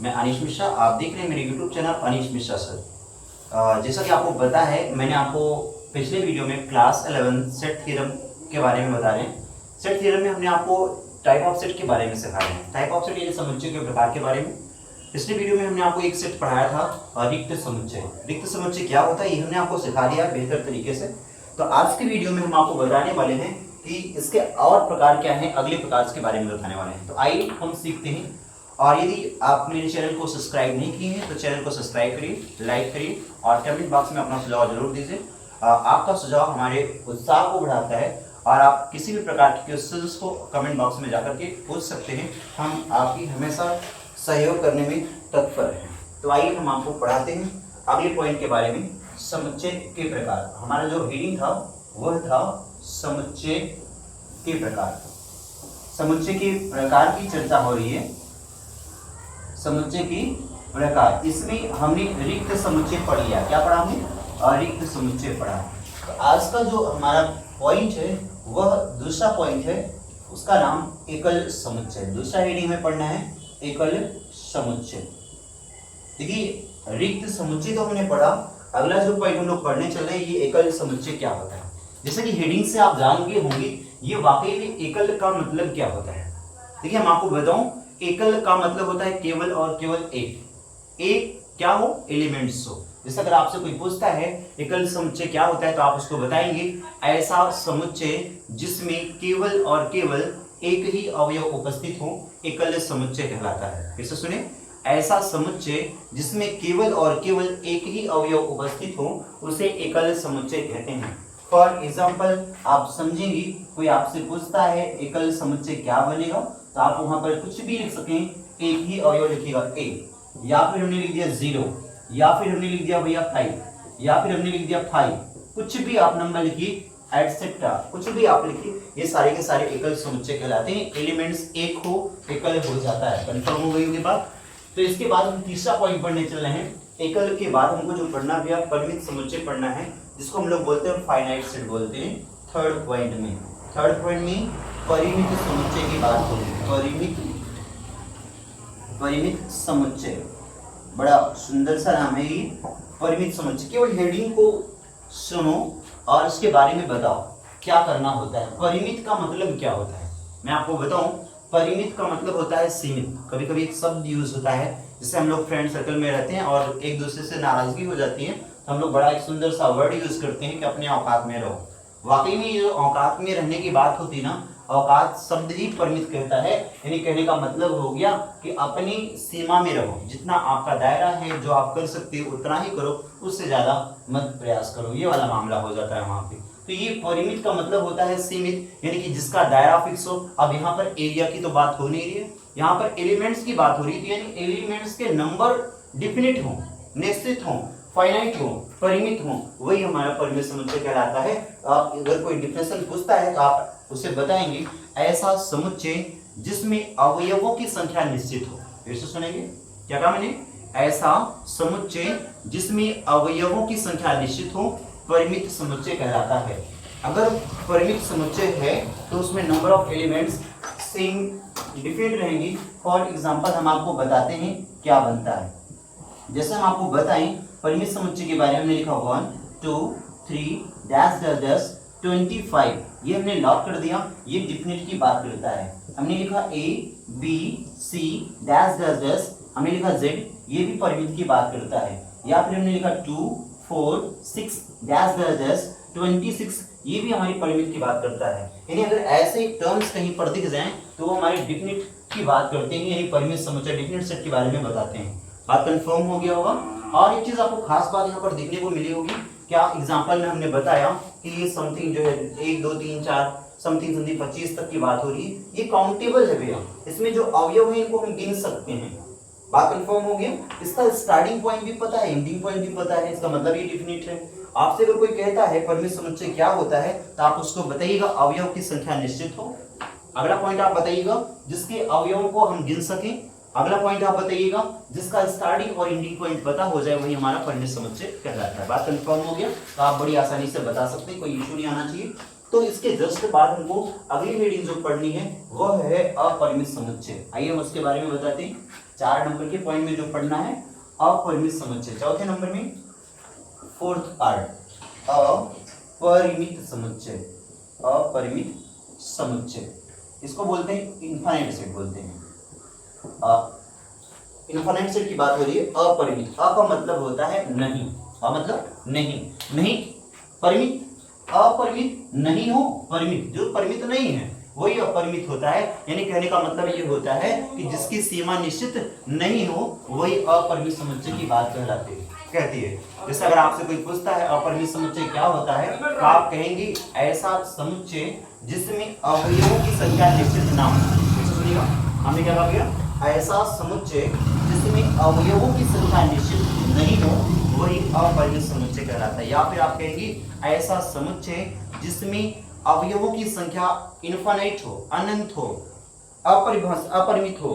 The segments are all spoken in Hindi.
मैं अनीश मिश्रा, आप देख रहे हैं मेरे YouTube channel Anish Mishra sir. जैसा कि आपको पता है, मैंने आपको पिछले वीडियो में क्लास 11 सेट थ्योरम के बारे में बता रहे हैं। सेट थ्योरम में हमने आपको टाइप ऑफ सेट के बारे में सिखाया है। टाइप ऑफ सेट यानी समुच्चय के प्रकार के बारे में। पिछले वीडियो में हमने आपको एक सेट पढ़ाया था रिक्त समुच्चय। रिक्त समुच्चय क्या होता है ये हमने आपको सिखा दिया बेहतर तरीके से। तो आज के वीडियो में हम आपको बताने वाले हैं कि इसके और प्रकार क्या हैं, अगले प्रकार के बारे में बताने वाले हैं। तो आइए हम सीखते हैं। और यदि आप मेरे चैनल को सब्सक्राइब नहीं किए हैं तो चैनल को सब्सक्राइब करिए, लाइक करिए और कमेंट बॉक्स में अपना सुझाव जरूर दीजिए। आपका सुझाव हमारे उत्साह को बढ़ाता है और आप किसी भी प्रकार के क्वेश्चंस को कमेंट बॉक्स में जाकर के पूछ सकते हैं। हम आपकी हमेशा सहयोग करने में तत्पर हैं। तो आइए हम आपको पढ़ाते हैं अगले पॉइंट के बारे में, समुच्चय के प्रकार। हमारा जो रीडिंग था वह था समुच्चय के प्रकार। समुच्चय के प्रकार की चर्चा हो रही है। समुच्चय की प्रकार, इसमें हमने रिक्त समुच्चय पढ़ लिया। क्या पढ़ा हमने? रिक्त समुच्चय पढ़ा। तो आज का जो हमारा पॉइंट है वह दूसरा पॉइंट है, उसका नाम एकल समुच्चय। दूसरा हेडिंग में पढ़ना है एकल समुच्चय। देखिए रिक्त समुच्चय तो हमने पढ़ा, अगला जो पॉइंट हम लोग पढ़ने चल रहे हैं ये एकल समुच्चय क्या होता है। जैसे कि हेडिंग से आप जान गए होंगे ये वाकई में एकल का मतलब क्या होता है। देखिए हम आपको बताऊं, एकल का मतलब होता है केवल और केवल एक क्या हो, एलिमेंट्स हो। जैसे अगर आपसे कोई पूछता है एकल समुच्चय क्या होता है तो आप उसको बताएंगे ऐसा समुच्चय जिसमें केवल और केवल एक ही अवयव उपस्थित हो, एकल समुच्चय कहलाता है। फिर से सुने, ऐसा समुच्चय जिसमें केवल और केवल एक ही अवयव उपस्थित हो उसे एकल समुच्चय कहते हैं। फॉर एग्जाम्पल आप समझेंगे, कोई आपसे पूछता है एकल समुच्चय क्या बनेगा तो आप वहां पर कुछ भी लिख सकें, एक ही अवयव लिखिएगा ए, या फिर हमने लिख दिया 0, या फिर हमने लिख दिया भैया 5, या फिर हमने लिख दिया 5, कुछ भी आप नंबर लिखिए एटसेट्रा, कुछ भी आप लिखिए, ये सारे के सारे एकल समुच्चय कहलाते हैं। एलिमेंट्स एक हो एकल हो जाता है। कंफर्म हो गई होगी बात। तो इसके बाद हम तीसरा पॉइंट पढ़ने चल रहे हैं। एकल के बाद हमको जो पढ़ना भैया परिमित समुच्चय पढ़ना है, जिसको हम लोग बोलते हैं फाइनाइट सेट बोलते हैं। थर्ड पॉइंट में परिमित समुच्चय की बात होगी। परिमित समुच्चय बड़ा सुंदर सा नाम है ये, परिमित समुच्चय। केवल हेडिंग को सुनो और इसके बारे में बताओ क्या करना होता है। परिमित का मतलब क्या होता है मैं आपको बताऊं। परिमित का मतलब होता है सीमित। कभी कभी एक शब्द यूज होता है, जैसे हम लोग फ्रेंड सर्कल में रहते हैं और एक दूसरे से नाराजगी हो जाती है तो हम लोग बड़ा एक सुंदर सा वर्ड यूज करते हैं कि अपने औकात में रहो। वाकई में ये औकात में रहने की बात होती है ना, औकात शब्द ही परिमित कहता है। यानी कहने का मतलब हो गया कि अपनी सीमा में रहो, जितना आपका दायरा है जो आप कर सकते हो उतना ही करो, उससे ज्यादा मत प्रयास करो। ये वाला मामला हो जाता है वहां पे। तो ये परिमित का मतलब होता है सीमित, यानी कि जिसका दायरा फिक्स हो। अब यहाँ पर एरिया की तो बात हो नहीं रही है, यहाँ पर एलिमेंट्स की बात हो रही थी, यानी एलिमेंट्स के नंबर डिफिनिट हो, निश्चित हो, फाइनाइट हो, परिमित हो, वही हमारा परिमित समुच्चय कहलाता है। अगर कोई डिफिनेशन पूछता है तो आप उसे बताएंगे ऐसा समुच्चय जिसमें अवयवों की संख्या निश्चित हो। फिर से सुनेंगे, क्या कहा मैंने? ऐसा समुच्चय जिसमें अवयवों की संख्या निश्चित हो परिमित समुच्चय कहलाता है। अगर परिमित समुच्चय है तो उसमें number of elements same definite रहेंगी। फॉर एग्जांपल हम आपको बताते हैं क्या बनता है। जैसे हम आपको बताएं परिमित समुच्चय के बारे में, हमने लिखा 1 2 3 डैश डैश डैश 25, ये हमने लॉक कर दिया, ये डिफिनिट की बात करता है। हमने लिखा A B C dash dash dash, हमने लिखा Z, ये भी परिमित की बात करता है। या फिर हमने लिखा 2 4 6 डैश डैश डैश 26, ये भी हमारी परिमित की बात करता है। यानी अगर ऐसे टर्म्स कहीं पर दिख जाएं तो वो हमारे डिफिनिट की बात करते हैं, यानी परिमित समुच्चय डिफिनिट सेट के बारे में बताते हैं। बात कंफर्म हो गया होगा। और एक चीज आपको खास बात यहाँ पर देखने को मिली होगी, क्या एग्जांपल में हमने बताया कि ये समथिंग जो है 1 2 3 4 समथिंग 25 तक की बात हो रही है, ये काउंटेबल है भैया। इसमें जो अवयव है इनको हम गिन सकते हैं। बात कंफर्म हो गया। इसका स्टार्टिंग पॉइंट भी पता है, एंडिंग पॉइंट भी पता है, इसका मतलब ये डिफिनिट है। आपसे अगर कोई कहता है परिमित समुच्चय क्या होता है तो आप उसको बताइएगा अवयव की संख्या निश्चित हो। अगला पॉइंट आप बताइएगा जिसके अवयवों को हम गिन सकें। अगला पॉइंट आप बताइएगा जिसका स्टार्टिंग और एंडिंग पॉइंट पता हो जाए, वही हमारा परिमित समुच्चय कहलाता है। बात कंफर्म हो गया। तो आप बड़ी आसानी से बता सकते हैं, कोई इशू नहीं आना चाहिए। तो इसके जस्ट बाद हमको अगली हेडिंग जो पढ़नी है वह है अपरिमित समुच्चय। आइए हम उसके बारे में बताते हैं। 4 नंबर के पॉइंट में जो पढ़ना है अपरिमित समुच्चय। चौथे नंबर में फोर्थ पार्ट अपरिमित समुच्चय। अपरिमित समुच्चय इसको बोलते हैं इनफाइनाइट सेट बोलते हैं। इनफाइनाइट सेट की बात हो रही है अपरिमित। अ का मतलब होता है नहीं, अ मतलब नहीं, नहीं परिमित, अपरिमित नहीं हो परिमित, जो परिमित नहीं है वही अपरिमित होता है। यानी कहने का मतलब ये होता है कि जिसकी सीमा निश्चित नहीं हो वही अपरिमित समुच्चय की बात कहती है। जैसे अगर आपसे कोई पूछता है अपरिमित समुच्चय क्या होता है, तो आप कहेंगे ऐसा समुच्चय जिसमें अवयवों की संख्या निश्चित ना हो। सुनिएगा, हमने क्या कहा, ऐसा समुच्चय जिसमें अवयवों की संख्या निश्चित नहीं हो वही अपरिमित समुच्चय कहलाता है। या फिर आप कहेंगे ऐसा समुच्चय जिसमें अवयवों की संख्या इनफाइनाइट हो, अनंत हो, अपरिमित हो,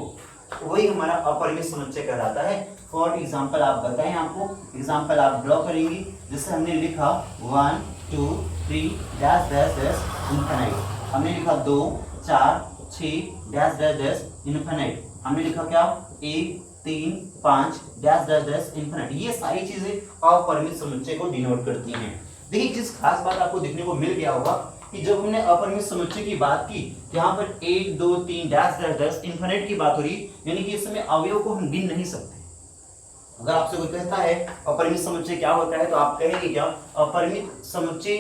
वही हमारा अपरिमित समुच्चय कहलाता है। फॉर एग्जांपल आप बताएं, आपको एग्जांपल आप ड्रॉ करेंगे। जैसे हमने लिखा 1 2 3 डैश डैश डैश इनफाइनाइट, हमने लिखा 2 4 6 डैश डैश डैश इनफाइनाइट, हमने लिखा क्या 1 3 5 डैश डैश डैश इनफाइनाइट। ये सारी चीजें अपरिमित समुच्चय को डिनोट करती हैं। देखिए जिस खास बात आपको देखने को मिल गया होगा कि जब हमने अपरिमित समुच्चय की बात की, यहाँ पर 1 2 3 डैश डैश डैश इनफाइनाइट की बात हो रही, यानी कि इसमें अवयव को हम गिन नहीं सकते। अगर आपसे कोई कहता है अपरिमित समुच्चय क्या होता है, तो आप कहेंगे क्या, अपरिमित समुच्चय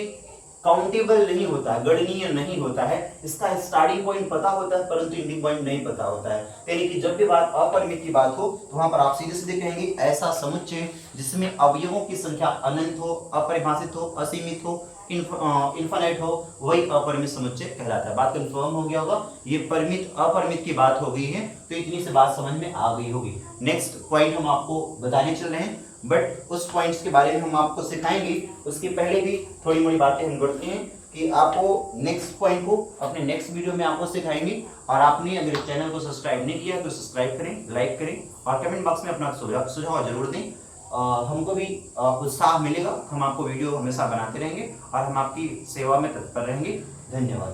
काउंटेबल नहीं होता है, गणनीय नहीं होता है। इसका स्टार्टिंग पॉइंट पता होता है परंतु एंडिंग पॉइंट नहीं पता होता है। यानी कि जब भी बात अपरिमित की बात हो तो वहां पर आप सीधे सीधे कहेंगे ऐसा समुच्चय जिसमें अवयवों की संख्या अनंत हो, अपरिभाषित हो, असीमित हो, इनफाइनाइट हो, वही अपरिमित समुच्चय कहलाता है। बात कंफर्म हो गया होगा। ये परिमित अपरिमित की बात हो गई है, तो इतनी से बात समझ में आ गई होगी। नेक्स्ट पॉइंट हम आपको बताने चल रहे हैं, बट उस पॉइंट्स के बारे में हम आपको सिखाएंगे। उसके पहले भी थोड़ी मोड़ी बातें हम करते हैं कि आपको नेक्स्ट पॉइंट को अपने नेक्स्ट वीडियो में आपको सिखाएंगे। और आपने अगर चैनल को सब्सक्राइब नहीं किया तो सब्सक्राइब करें, लाइक करें और कमेंट बॉक्स में अपना सुझाव जरूर दें। हमको भी उत्साह मिलेगा। हम आपको वीडियो हमेशा बनाते रहेंगे और हम आपकी सेवा में तत्पर रहेंगे। धन्यवाद।